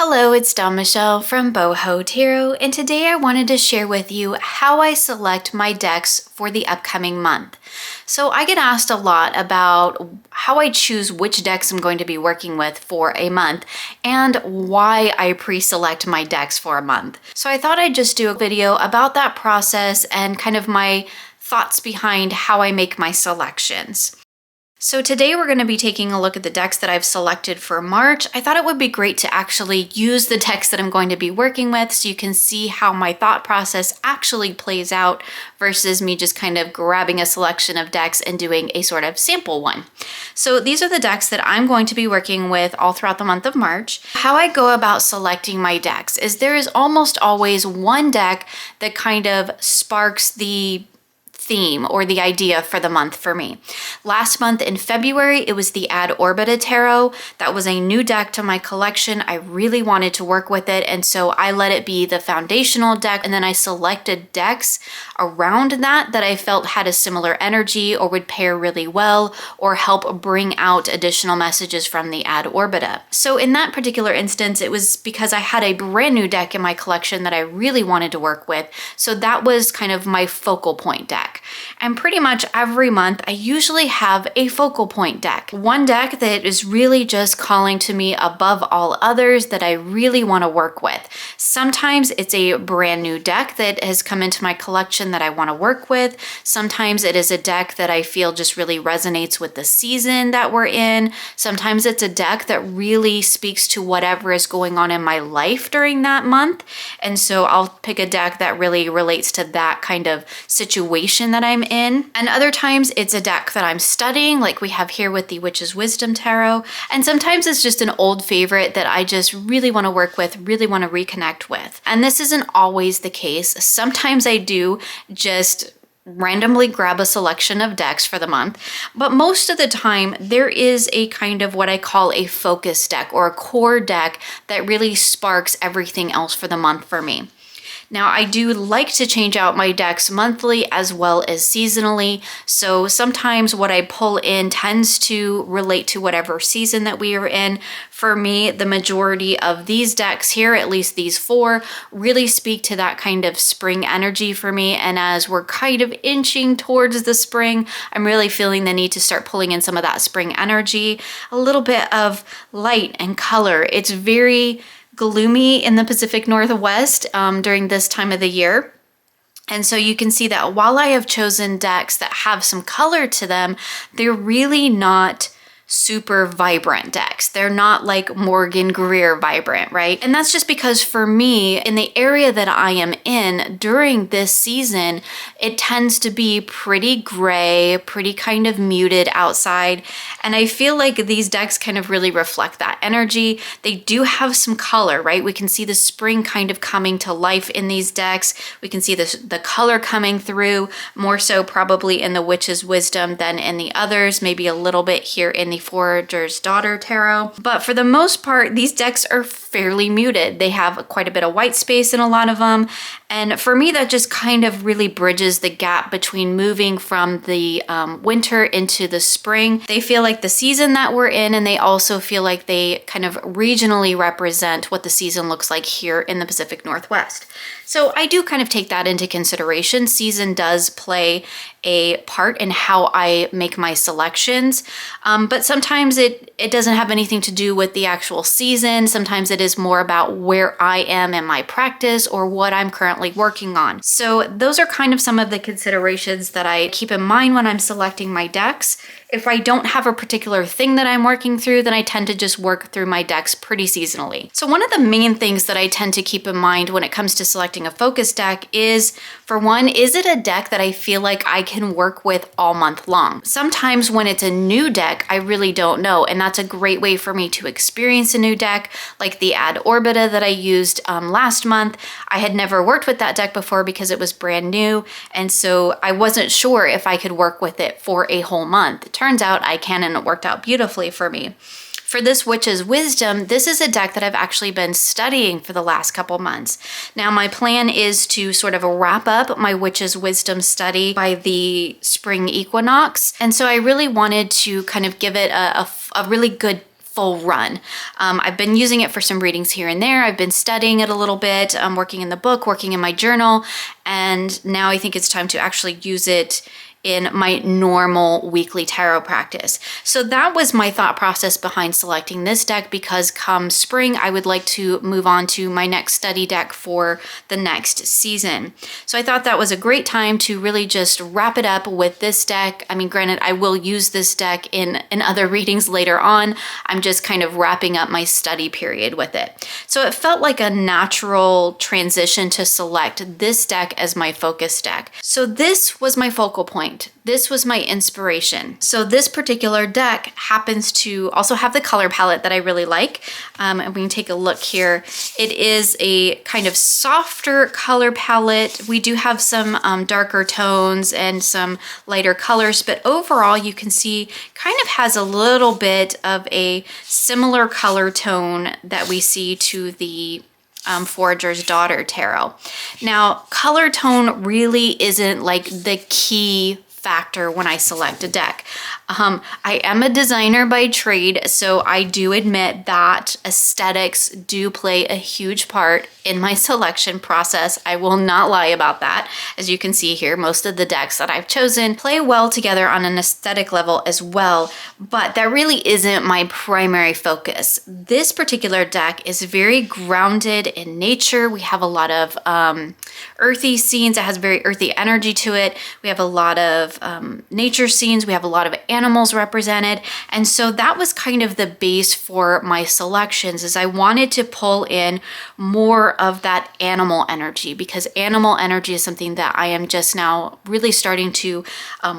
Hello, it's Dawn Michelle from Boho Tarot, and today I wanted to share with you how I select my decks for the upcoming month. So I get asked a lot about how I choose which decks I'm going to be working with for a month and why I pre-select my decks for a month. So I thought I'd just do a video about that process and kind of my thoughts behind how I make my selections. So today we're going to be taking a look at the decks that I've selected for March. I thought it would be great to actually use the decks that I'm going to be working with so you can see how my thought process actually plays out versus me just kind of grabbing a selection of decks and doing a sort of sample one. So these are the decks that I'm going to be working with all throughout the month of March. How I go about selecting my decks is there is almost always one deck that kind of sparks the theme or the idea for the month for me. Last month in February, it was the Ad Orbita Tarot. That was a new deck to my collection. I really wanted to work with it, and so I let it be the foundational deck, and then I selected decks around that I felt had a similar energy or would pair really well or help bring out additional messages from the Ad Orbita. So in that particular instance, it was because I had a brand new deck in my collection that I really wanted to work with, so that was kind of my focal point deck. And pretty much every month, I usually have a focal point deck. One deck that is really just calling to me above all others that I really want to work with. Sometimes it's a brand new deck that has come into my collection that I want to work with. Sometimes it is a deck that I feel just really resonates with the season that we're in. Sometimes it's a deck that really speaks to whatever is going on in my life during that month. And so I'll pick a deck that really relates to that kind of situation that I'm in. And other times it's a deck that I'm studying, like we have here with the Witch's Wisdom Tarot. And sometimes it's just an old favorite that I just really want to work with, really want to reconnect with. And this isn't always the case. Sometimes I do just randomly grab a selection of decks for the month, but most of the time there is a kind of what I call a focus deck or a core deck that really sparks everything else for the month for me. Now, I do like to change out my decks monthly as well as seasonally, so sometimes what I pull in tends to relate to whatever season that we are in. For me, the majority of these decks here, at least these four, really speak to that kind of spring energy for me, and as we're kind of inching towards the spring, I'm really feeling the need to start pulling in some of that spring energy, a little bit of light and color. It's very gloomy in the Pacific Northwest during this time of the year. And so you can see that while I have chosen decks that have some color to them, they're really not super vibrant decks. They're not like Morgan Greer vibrant, right? And that's just because for me, in the area that I am in during this season, it tends to be pretty gray, pretty kind of muted outside. And I feel like these decks kind of really reflect that energy. They do have some color, right? We can see the spring kind of coming to life in these decks. We can see the color coming through, more so probably in the Witch's Wisdom than in the others, maybe a little bit here in the Forager's Daughter Tarot. But for the most part, these decks are fairly muted. They have quite a bit of white space in a lot of them. And for me, that just kind of really bridges the gap between moving from the winter into the spring. They feel like the season that we're in, and they also feel like they kind of regionally represent what the season looks like here in the Pacific Northwest. So I do kind of take that into consideration. Season does play a part in how I make my selections, but sometimes it doesn't have anything to do with the actual season. Sometimes it is more about where I am in my practice or what I'm currently working on. So those are kind of some of the considerations that I keep in mind when I'm selecting my decks. If I don't have a particular thing that I'm working through, then I tend to just work through my decks pretty seasonally. So one of the main things that I tend to keep in mind when it comes to selecting a focus deck is, for one, is it a deck that I feel like I can work with all month long? Sometimes when it's a new deck, I really don't know, and that's a great way for me to experience a new deck, like the Ad Orbita that I used last month. I had never worked with that deck before because it was brand new, and so I wasn't sure if I could work with it for a whole month. It turns out I can, and it worked out beautifully for me. For this Witch's Wisdom, this is a deck that I've actually been studying for the last couple months. Now, my plan is to sort of wrap up my Witch's Wisdom study by the spring equinox. And so I really wanted to kind of give it a really good full run. I've been using it for some readings here and there. I've been studying it a little bit, working in the book, working in my journal, and now I think it's time to actually use it in my normal weekly tarot practice. So that was my thought process behind selecting this deck, because come spring, I would like to move on to my next study deck for the next season. So I thought that was a great time to really just wrap it up with this deck. I mean, granted, I will use this deck in other readings later on. I'm just kind of wrapping up my study period with it. So it felt like a natural transition to select this deck as my focus deck. So this was my focal point. This was my inspiration. So this particular deck happens to also have the color palette that I really like. And we can take a look here. It is a kind of softer color palette. We do have some darker tones and some lighter colors, but overall you can see kind of has a little bit of a similar color tone that we see to the Forager's Daughter Tarot. Now, color tone really isn't like the key factor when I select a deck. I am a designer by trade, so I do admit that aesthetics do play a huge part in my selection process. I will not lie about that. As you can see here, most of the decks that I've chosen play well together on an aesthetic level as well, but that really isn't my primary focus. This particular deck is very grounded in nature. We have a lot of earthy scenes. It has very earthy energy to it. We have a lot of nature scenes. We have a lot of animals represented. And so that was kind of the base for my selections, is I wanted to pull in more of that animal energy, because animal energy is something that I am just now really starting to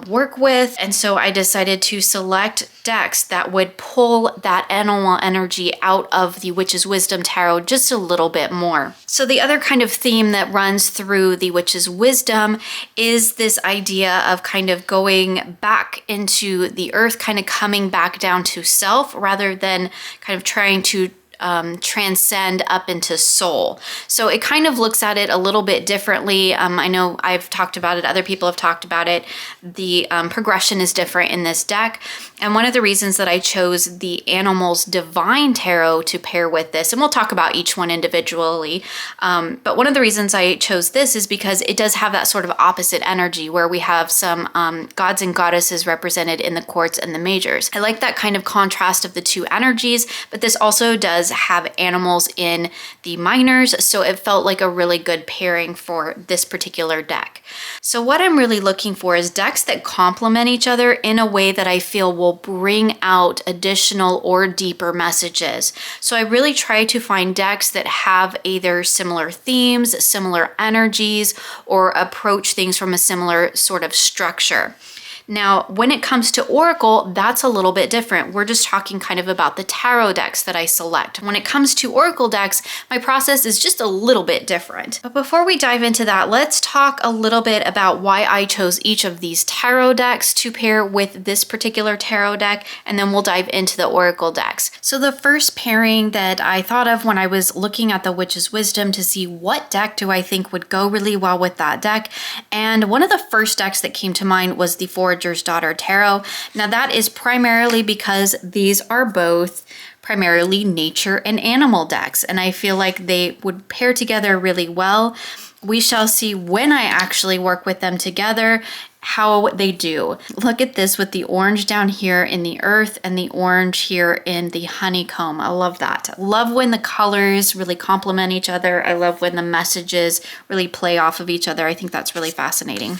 work with. And so I decided to select decks that would pull that animal energy out of the Witch's Wisdom Tarot just a little bit more. So the other kind of theme that runs through the Witch's Wisdom is this idea of kind of going back into the earth, kind of coming back down to self, rather than kind of trying to transcend up into soul. So it kind of looks at it a little bit differently. I know I've talked about it, other people have talked about it. The progression is different in this deck. And one of the reasons that I chose the Animals Divine Tarot to pair with this, and we'll talk about each one individually, but one of the reasons I chose this is because it does have that sort of opposite energy, where we have some gods and goddesses represented in the quartz and the majors. I like that kind of contrast of the two energies, but this also does have animals in the minors, so it felt like a really good pairing for this particular deck. So what I'm really looking for is decks that complement each other in a way that I feel will bring out additional or deeper messages. So I really try to find decks that have either similar themes, similar energies, or approach things from a similar sort of structure. Now, when it comes to Oracle, that's a little bit different. We're just talking kind of about the tarot decks that I select. When it comes to Oracle decks, my process is just a little bit different. But before we dive into that, let's talk a little bit about why I chose each of these tarot decks to pair with this particular tarot deck, and then we'll dive into the Oracle decks. So the first pairing that I thought of when I was looking at the Witch's Wisdom to see what deck do I think would go really well with that deck, and one of the first decks that came to mind was the Forager's Daughter Tarot. Now that is primarily because these are both primarily nature and animal decks, and I feel like they would pair together really well. We shall see when I actually work with them together how they do. Look at this with the orange down here in the earth and the orange here in the honeycomb. I love that. I love when the colors really complement each other. I love when the messages really play off of each other. I think that's really fascinating.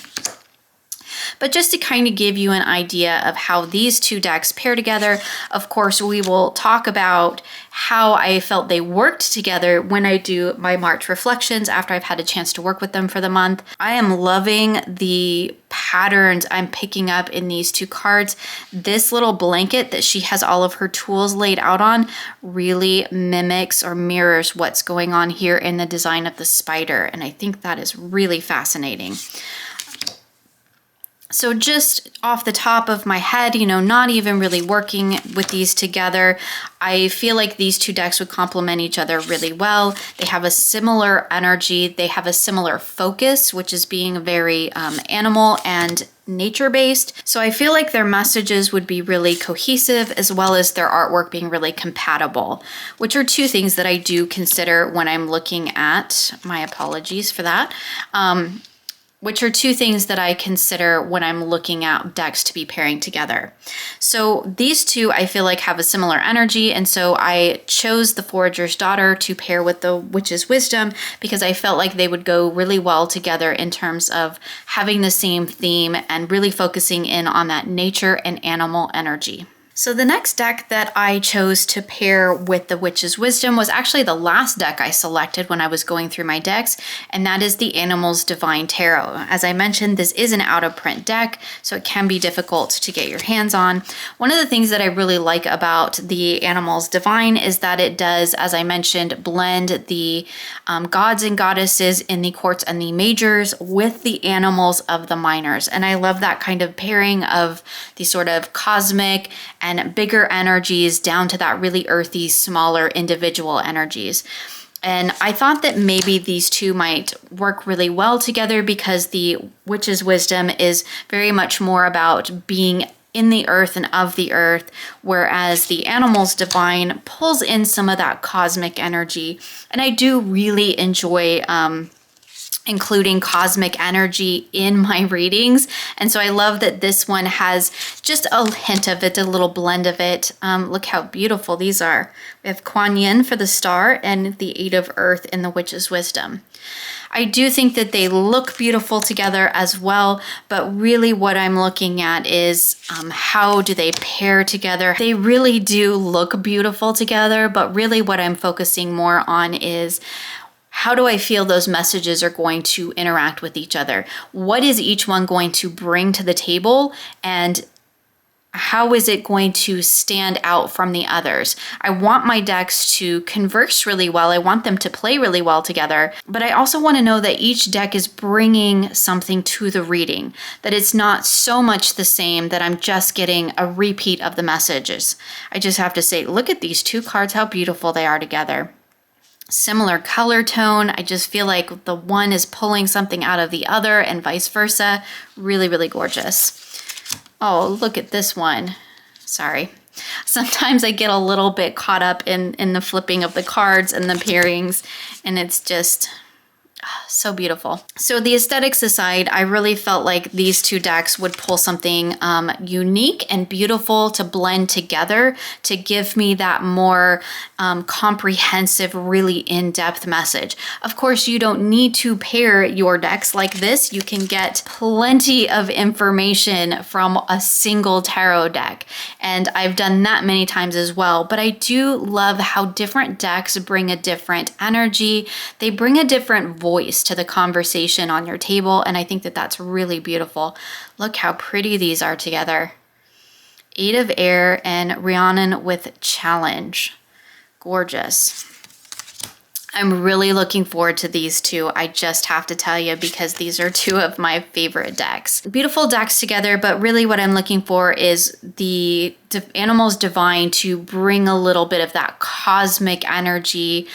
But just to kind of give you an idea of how these two decks pair together, of course, we will talk about how I felt they worked together when I do my March reflections after I've had a chance to work with them for the month. I am loving the patterns I'm picking up in these two cards. This little blanket that she has all of her tools laid out on really mimics or mirrors what's going on here in the design of the spider, and I think that is really fascinating. So just off the top of my head, not even really working with these together, I feel like these two decks would complement each other really well. They have a similar energy. They have a similar focus, which is being very animal and nature-based. So I feel like their messages would be really cohesive, as well as their artwork being really compatible, which are two things that I do consider when I'm looking at, my apologies for that, which are two things that I consider when I'm looking at decks to be pairing together. So these two I feel like have a similar energy, and so I chose the Forager's Daughter to pair with the Witch's Wisdom because I felt like they would go really well together in terms of having the same theme and really focusing in on that nature and animal energy. So the next deck that I chose to pair with the Witch's Wisdom was actually the last deck I selected when I was going through my decks, and that is the Animals Divine Tarot. As I mentioned, this is an out-of-print deck, so it can be difficult to get your hands on. One of the things that I really like about the Animals Divine is that it does, as I mentioned, blend the gods and goddesses in the quartz and the majors with the animals of the minors. And I love that kind of pairing of the sort of cosmic and bigger energies down to that really earthy, smaller individual energies. And I thought that maybe these two might work really well together because the Witch's Wisdom is very much more about being in the earth and of the earth, whereas the Animals Divine pulls in some of that cosmic energy. And I do really enjoy including cosmic energy in my readings. And so I love that this one has just a hint of it, a little blend of it. Look how beautiful these are. We have Kuan Yin for the star and the Eight of Earth in the Witch's Wisdom. I do think that they look beautiful together as well, but really what I'm looking at is how do they pair together? They really do look beautiful together, but really what I'm focusing more on is how do I feel those messages are going to interact with each other? What is each one going to bring to the table, and how is it going to stand out from the others? I want my decks to converse really well. I want them to play really well together, but I also want to know that each deck is bringing something to the reading, that it's not so much the same that I'm just getting a repeat of the messages. I just have to say, look at these two cards, how beautiful they are together. Similar color tone. I just feel like the one is pulling something out of the other and vice versa. Really, really gorgeous. Oh, look at this one. Sorry. Sometimes I get a little bit caught up in the flipping of the cards and the pairings, and it's just so beautiful. So the aesthetics aside, I really felt like these two decks would pull something unique and beautiful to blend together to give me that more comprehensive, really in-depth message. Of course, you don't need to pair your decks like this. You can get plenty of information from a single tarot deck, and I've done that many times as well. But I do love how different decks bring a different energy. They bring a different voice to the conversation on your table, and I think that that's really beautiful. Look how pretty these are together. Eight of Air and Rhiannon with Challenge. Gorgeous. I'm really looking forward to these two, I just have to tell you, because these are two of my favorite decks. Beautiful decks together, but really what I'm looking for is the Animals Divine to bring a little bit of that cosmic energy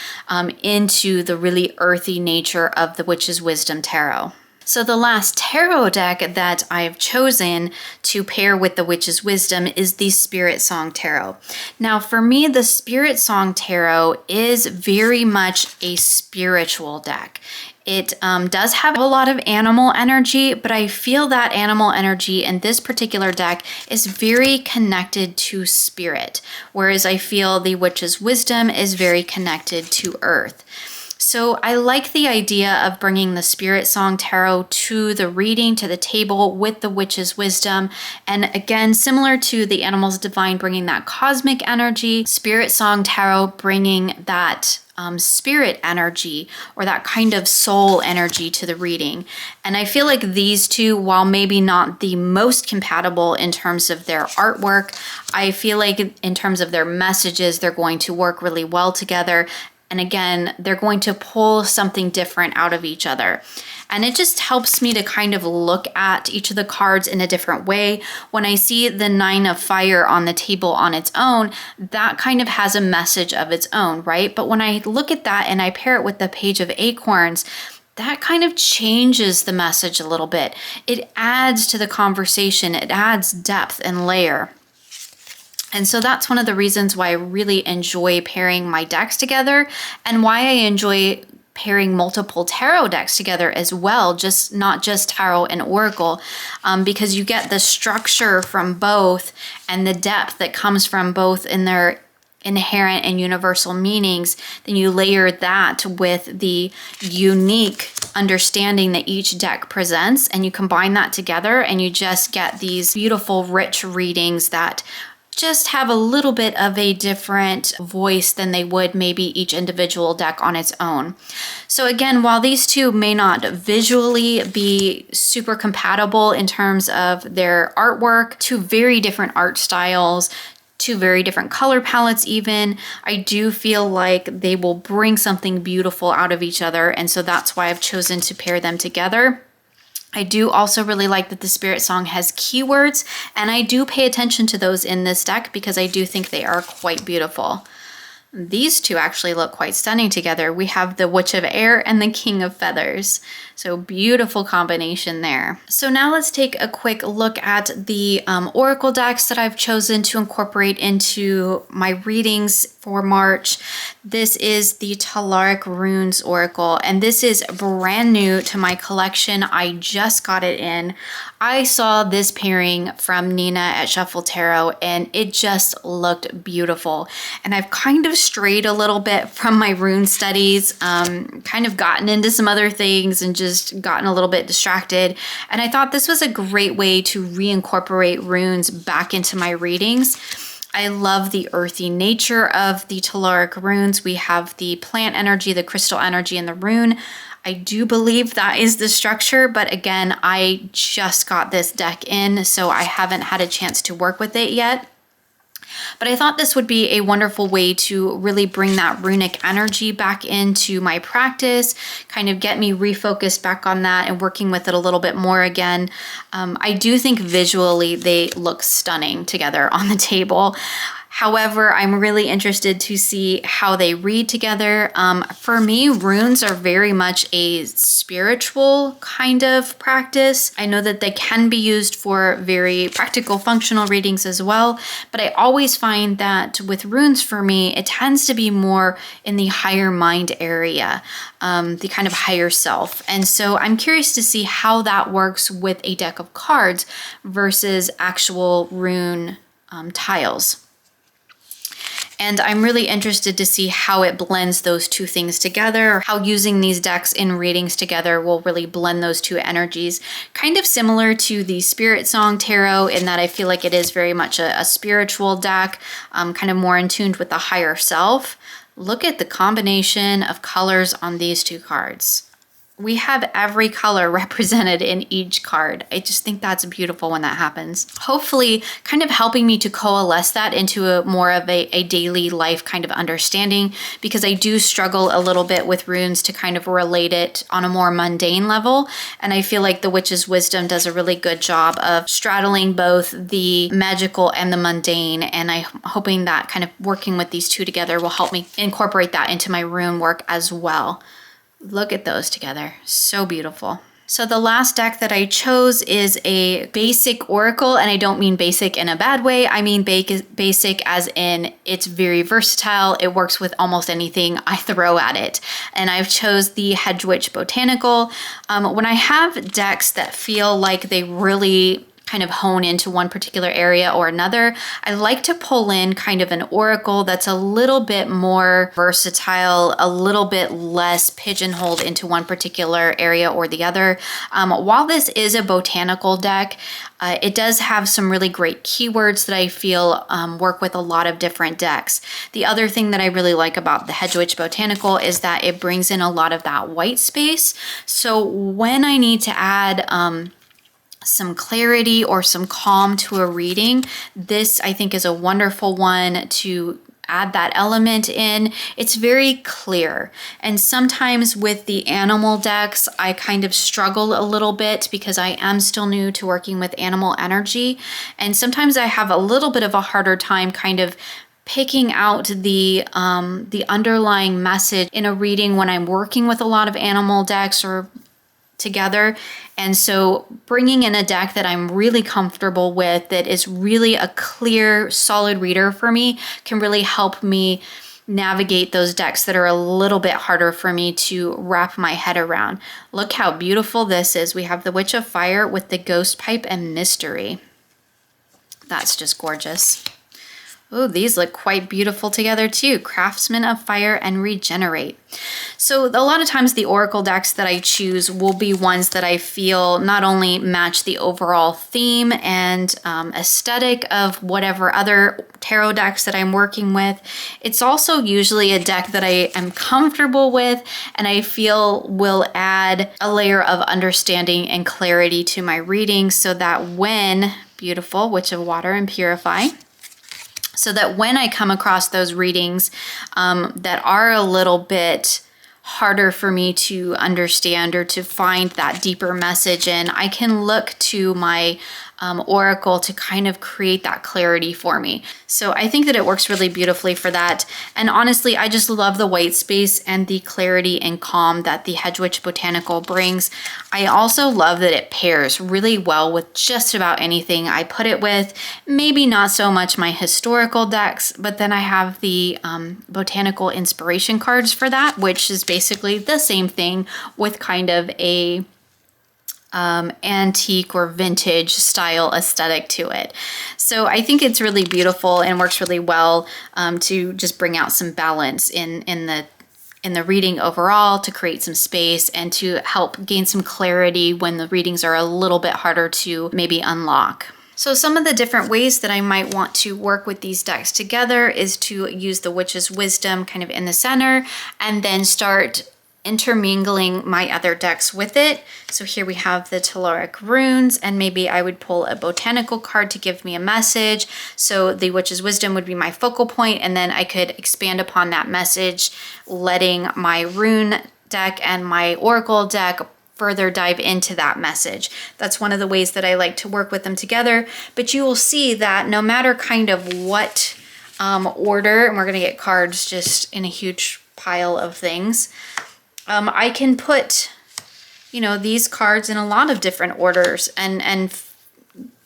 into the really earthy nature of the Witch's Wisdom Tarot. So the last tarot deck that I've chosen to pair with the Witch's Wisdom is the Spiritsong Tarot. Now for me, the Spiritsong Tarot is very much a spiritual deck. It does have a lot of animal energy, but I feel that animal energy in this particular deck is very connected to spirit, whereas I feel the Witch's Wisdom is very connected to earth. So I like the idea of bringing the Spiritsong Tarot to the reading, to the table with the Witch's Wisdom. And again, similar to the Animals Divine bringing that cosmic energy, Spiritsong Tarot bringing that spirit energy or that kind of soul energy to the reading. And I feel like these two, while maybe not the most compatible in terms of their artwork, I feel like in terms of their messages, they're going to work really well together. And again, they're going to pull something different out of each other. And it just helps me to kind of look at each of the cards in a different way. When I see the Nine of Fire on the table on its own, that kind of has a message of its own, right? But when I look at that and I pair it with the Page of Acorns, that kind of changes the message a little bit. It adds to the conversation. It adds depth and layer. And so that's one of the reasons why I really enjoy pairing my decks together, and why I enjoy pairing multiple tarot decks together as well, just not just tarot and oracle, because you get the structure from both and the depth that comes from both in their inherent and universal meanings. Then you layer that with the unique understanding that each deck presents, and you combine that together, and you just get these beautiful, rich readings that just have a little bit of a different voice than they would maybe each individual deck on its own. So again, while these two may not visually be super compatible in terms of their artwork, two very different art styles, two very different color palettes even, I do feel like they will bring something beautiful out of each other, and so that's why I've chosen to pair them together. I do also really like that the Spirit Song has keywords, and I do pay attention to those in this deck because I do think they are quite beautiful. These two actually look quite stunning together. We have the Witch of Air and the King of Feathers. So beautiful combination there. So now let's take a quick look at the oracle decks that I've chosen to incorporate into my readings for March. This is the Telluric Runes Oracle, and this is brand new to my collection. I just got it in. I saw this pairing from Nina at Shuffle Tarot, and it just looked beautiful. And I've kind of strayed a little bit from my rune studies, kind of gotten into some other things and just gotten a little bit distracted. And I thought this was a great way to reincorporate runes back into my readings. I love the earthy nature of the Telluric runes. We have the plant energy, the crystal energy, and the rune. I do believe that is the structure, but again, I just got this deck in, so I haven't had a chance to work with it yet. But I thought this would be a wonderful way to really bring that runic energy back into my practice, kind of get me refocused back on that and working with it a little bit more again. I do think visually they look stunning together on the table. However, I'm really interested to see how they read together. For me, runes are very much a spiritual kind of practice. I know that they can be used for very practical, functional readings as well, but I always find that with runes for me, it tends to be more in the higher mind area, the kind of higher self. And so I'm curious to see how that works with a deck of cards versus actual rune tiles. And I'm really interested to see how it blends those two things together, or how using these decks in readings together will really blend those two energies. Kind of similar to the Spiritsong Tarot in that I feel like it is very much a spiritual deck, kind of more in tune with the higher self. Look at the combination of colors on these two cards. We have every color represented in each card. I just think that's beautiful when that happens. Hopefully kind of helping me to coalesce that into a more of a daily life kind of understanding, because I do struggle a little bit with runes to kind of relate it on a more mundane level. And I feel like the Witch's Wisdom does a really good job of straddling both the magical and the mundane. And I'm hoping that kind of working with these two together will help me incorporate that into my rune work as well. Look at those together. So beautiful. So the last deck that I chose is a basic oracle, and I don't mean basic in a bad way. I mean basic as in it's very versatile. It works with almost anything I throw at it. And I've chose the Hedgewitch Botanical. When I have decks that feel like they really kind of hone into one particular area or another, I like to pull in kind of an oracle that's a little bit more versatile, a little bit less pigeonholed into one particular area or the other. While this is a botanical deck, it does have some really great keywords that I feel work with a lot of different decks. The other thing that I really like about the Hedgewitch Botanical is that it brings in a lot of that white space. So when I need to add some clarity or some calm to a reading, this I think is a wonderful one to add that element in. It's very clear. And sometimes with the animal decks, I kind of struggle a little bit because I am still new to working with animal energy. And sometimes I have a little bit of a harder time kind of picking out the underlying message in a reading when I'm working with a lot of animal decks or together. And so bringing in a deck that I'm really comfortable with, that is really a clear, solid reader for me, can really help me navigate those decks that are a little bit harder for me to wrap my head around. Look how beautiful this is. We have the Witch of Fire with the Ghost Pipe and Mystery. That's just gorgeous. Oh, these look quite beautiful together too. Craftsman of Fire and Regenerate. So a lot of times the oracle decks that I choose will be ones that I feel not only match the overall theme and aesthetic of whatever other tarot decks that I'm working with. It's also usually a deck that I am comfortable with and I feel will add a layer of understanding and clarity to my reading, so that when, beautiful, Witch of Water and Purify, so that when I come across those readings that are a little bit harder for me to understand or to find that deeper message in, I can look to my oracle to kind of create that clarity for me. So I think that it works really beautifully for that. And honestly, I just love the white space and the clarity and calm that the Hedgewitch Botanical brings. I also love that it pairs really well with just about anything I put it with. Maybe not so much my historical decks, but then I have the Botanical inspiration cards for that, which is basically the same thing with kind of a antique or vintage style aesthetic to it. So I think it's really beautiful and works really well to just bring out some balance in the reading overall, to create some space and to help gain some clarity when the readings are a little bit harder to maybe unlock. So some of the different ways that I might want to work with these decks together is to use the Witch's Wisdom kind of in the center and then start intermingling my other decks with it. So here we have the Telluric runes, and maybe I would pull a botanical card to give me a message. So the Witch's Wisdom would be my focal point, and then I could expand upon that message, letting my rune deck and my oracle deck further dive into that message. That's one of the ways that I like to work with them together. But you will see that no matter kind of what order, and we're going to get cards just in a huge pile of things, I can put, these cards in a lot of different orders and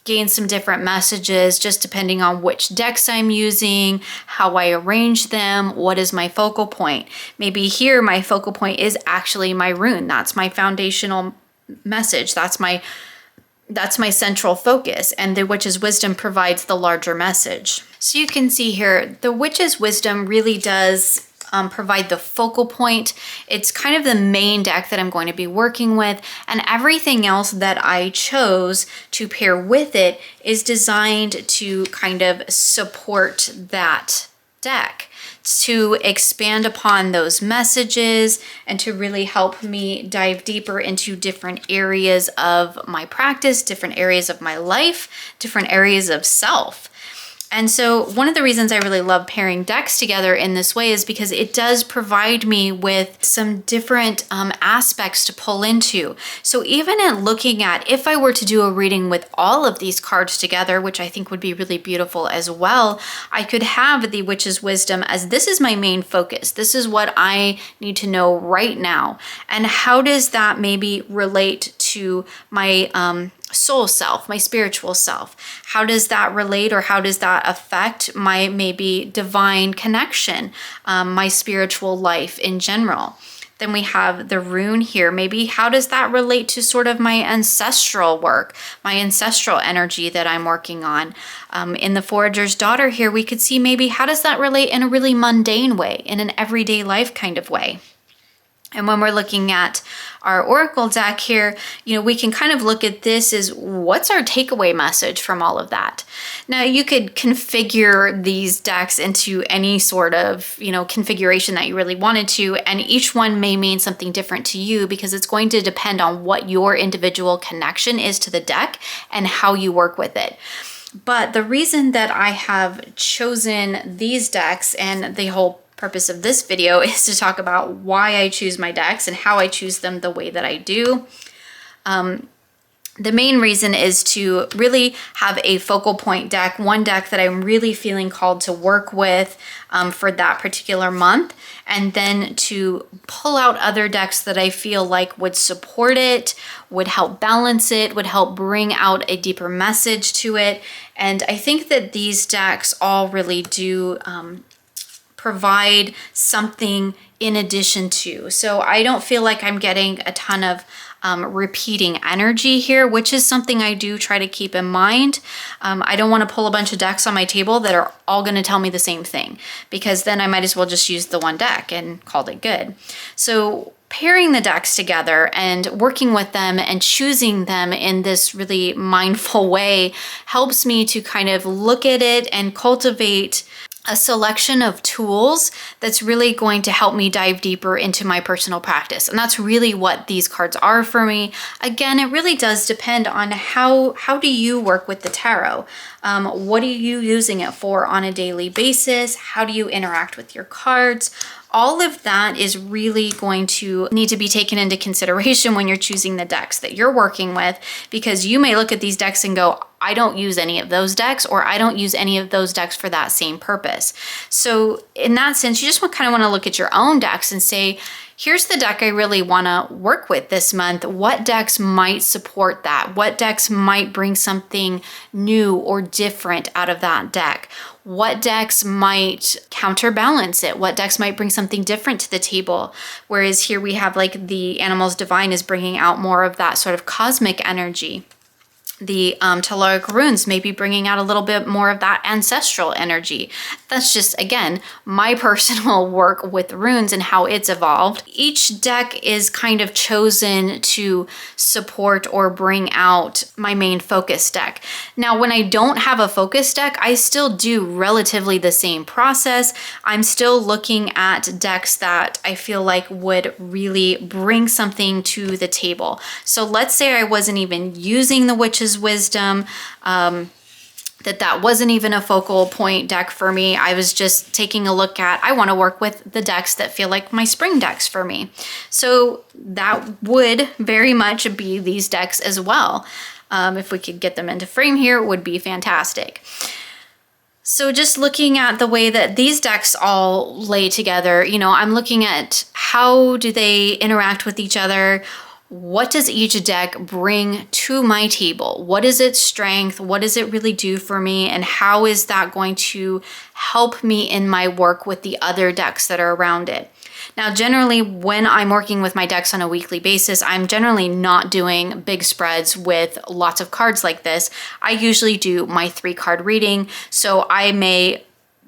gain some different messages just depending on which decks I'm using, how I arrange them, what is my focal point. Maybe here my focal point is actually my rune. That's my foundational message. That's my central focus, and the Witch's Wisdom provides the larger message. So you can see here, the Witch's Wisdom really does provide the focal point. It's kind of the main deck that I'm going to be working with, and everything else that I chose to pair with it is designed to kind of support that deck, to expand upon those messages and to really help me dive deeper into different areas of my practice, different areas of my life, different areas of self. And so one of the reasons I really love pairing decks together in this way is because it does provide me with some different aspects to pull into. So even in looking at, if I were to do a reading with all of these cards together, which I think would be really beautiful as well, I could have the Witch's Wisdom as this is my main focus. This is what I need to know right now. And how does that maybe relate to my soul self, my spiritual self? How does that relate, or how does that affect my maybe divine connection, my spiritual life in general? Then we have the rune here. Maybe how does that relate to sort of my ancestral work, my ancestral energy that I'm working on? In the Forager's Daughter here, we could see maybe how does that relate in a really mundane way, in an everyday life kind of way. And when we're looking at our oracle deck here, we can kind of look at this as what's our takeaway message from all of that. Now you could configure these decks into any sort of, configuration that you really wanted to, and each one may mean something different to you because it's going to depend on what your individual connection is to the deck and how you work with it. But the reason that I have chosen these decks, and the whole purpose of this video is to talk about why I choose my decks and how I choose them the way that I do. The main reason is to really have a focal point deck, one deck that I'm really feeling called to work with for that particular month, and then to pull out other decks that I feel like would support it, would help balance it, would help bring out a deeper message to it. And I think that these decks all really do provide something in addition to. So I don't feel like I'm getting a ton of repeating energy here, which is something I do try to keep in mind. I don't want to pull a bunch of decks on my table that are all going to tell me the same thing, because then I might as well just use the one deck and called it good. So pairing the decks together and working with them and choosing them in this really mindful way helps me to kind of look at it and cultivate a selection of tools that's really going to help me dive deeper into my personal practice. And that's really what these cards are for me. Again, it really does depend on how do you work with the tarot? What are you using it for on a daily basis? How do you interact with your cards? All of that is really going to need to be taken into consideration when you're choosing the decks that you're working with, because you may look at these decks and go, I don't use any of those decks, or I don't use any of those decks for that same purpose. So in that sense, you just kind of want to look at your own decks and say, here's the deck I really want to work with this month. What decks might support that? What decks might bring something new or different out of that deck? What decks might counterbalance it? What decks might bring something different to the table? Whereas here we have like the Animals Divine is bringing out more of that sort of cosmic energy. The Telluric runes may be bringing out a little bit more of that ancestral energy. That's just, again, my personal work with runes and how it's evolved. Each deck is kind of chosen to support or bring out my main focus deck. Now, when I don't have a focus deck, I still do relatively the same process. I'm still looking at decks that I feel like would really bring something to the table. So let's say I wasn't even using the Witch's Wisdom, that wasn't even a focal point deck for me. I was just taking a look at, I want to work with the decks that feel like my spring decks for me. So that would very much be these decks as well. If we could get them into frame here, it would be fantastic. So just looking at the way that these decks all lay together, you know, I'm looking at how do they interact with each other? What does each deck bring to my table? What is its strength? What does it really do for me? And how is that going to help me in my work with the other decks that are around it? Now, generally, when I'm working with my decks on a weekly basis, I'm generally not doing big spreads with lots of cards like this. I usually do my 3-card reading, so I may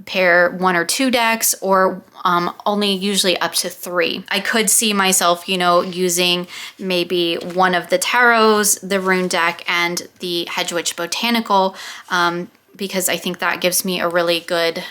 pair 1 or 2 decks, or only usually up to 3. I could see myself, you know, using maybe one of the tarots, the rune deck, and the Hedgewitch Botanical, because I think that gives me a really good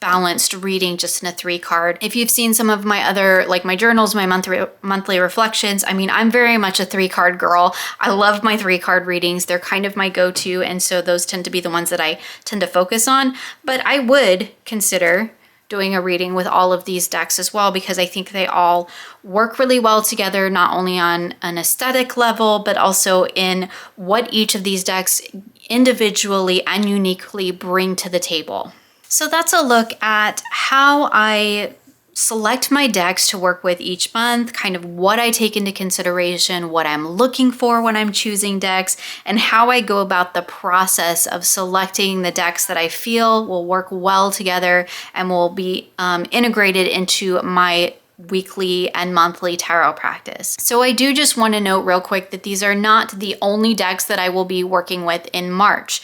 balanced reading just in a 3-card. If you've seen some of my other, like my journals, my monthly reflections, I mean, I'm very much a 3-card girl. I love my 3-card readings. They're kind of my go-to, and so those tend to be the ones that I tend to focus on. But I would consider doing a reading with all of these decks as well, because I think they all work really well together, not only on an aesthetic level, but also in what each of these decks individually and uniquely bring to the table. So that's a look at how I select my decks to work with each month, kind of what I take into consideration, what I'm looking for when I'm choosing decks, and how I go about the process of selecting the decks that I feel will work well together and will be integrated into my weekly and monthly tarot practice. So I do just want to note real quick that these are not the only decks that I will be working with in March.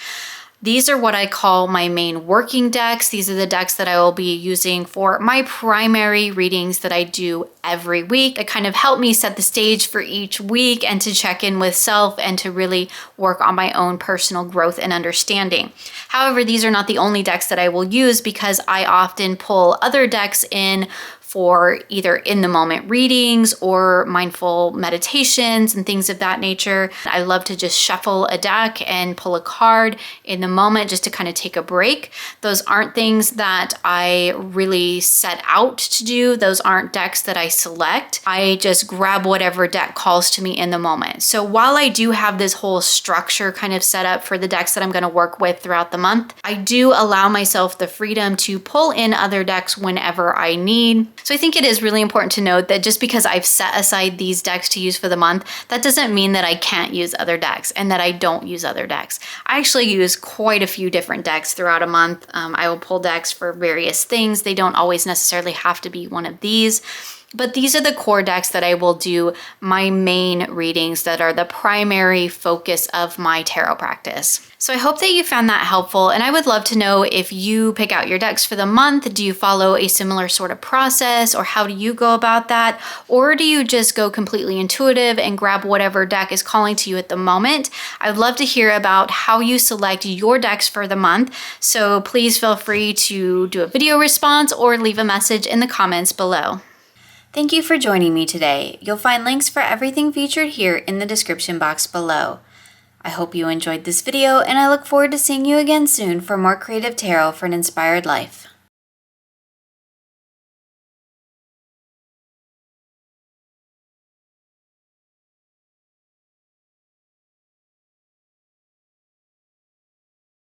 These are what I call my main working decks. These are the decks that I will be using for my primary readings that I do every week. That kind of help me set the stage for each week and to check in with self and to really work on my own personal growth and understanding. However, these are not the only decks that I will use, because I often pull other decks in for either in the moment readings or mindful meditations and things of that nature. I love to just shuffle a deck and pull a card in the moment just to kind of take a break. Those aren't things that I really set out to do. Those aren't decks that I select. I just grab whatever deck calls to me in the moment. So while I do have this whole structure kind of set up for the decks that I'm going to work with throughout the month, I do allow myself the freedom to pull in other decks whenever I need. So I think it is really important to note that just because I've set aside these decks to use for the month, that doesn't mean that I can't use other decks and that I don't use other decks. I actually use quite a few different decks throughout a month. I will pull decks for various things. They don't always necessarily have to be one of these. But these are the core decks that I will do my main readings that are the primary focus of my tarot practice. So I hope that you found that helpful, and I would love to know if you pick out your decks for the month. Do you follow a similar sort of process, or how do you go about that? Or do you just go completely intuitive and grab whatever deck is calling to you at the moment? I'd love to hear about how you select your decks for the month, so please feel free to do a video response or leave a message in the comments below. Thank you for joining me today. You'll find links for everything featured here in the description box below. I hope you enjoyed this video, and I look forward to seeing you again soon for more creative tarot for an inspired life.